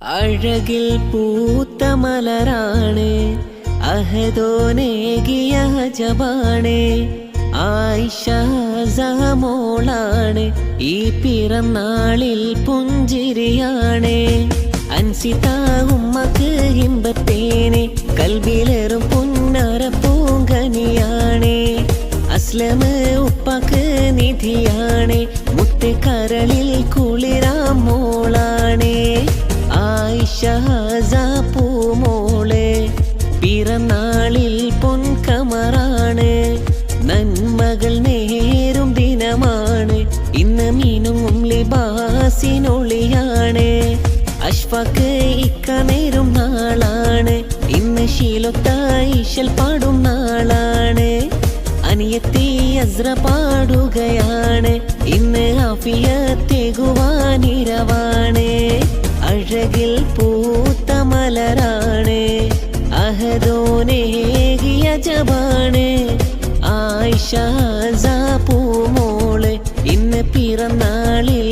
അഴകിൽ പൂത്ത മലരാണ് അഹദോനേകിയ ഹജബാണ് ആയിഷ മോളാണ് ഈ പിറന്നാളിൽ പുഞ്ചിരിയാണ് അൻസിത ഉമ്മക്ക് ഹിമ്പത്തേനെ കൽബിലേറും പുന്നര പൂങ്കനിയാണ് അസ്ലമ് ഉപ്പക്ക് നിധിയാണ് മുത്ത് കരളിൽ കുളിരാം മോളാണ് ആയിഷ പൂമോള് പിറന്നാളിൽ പൊൻകമറാണ് നന്മകൾ നേരും ദിനമാണ് ഇന്ന് മീനുങ്ങും ലിബാസിനൊളിയാണ് അഷ്ഫാക്ക് ഇക്ക നേരും നാളാണ് ഇന്ന് ശീലൊത്തായിശൽ പാടും നാളാണ് അനിയത്തി അസ്ര പാടുകയാണ് ഇന്ന് ആഫിയത്തേകുവാനിരവാണ് അഴകിൽ പൂത്ത മലരാണ് അഹദോനേകിയ ജബാണ് ആയിഷ പൂമോള് ഇന്ന് പിറന്നാളിൽ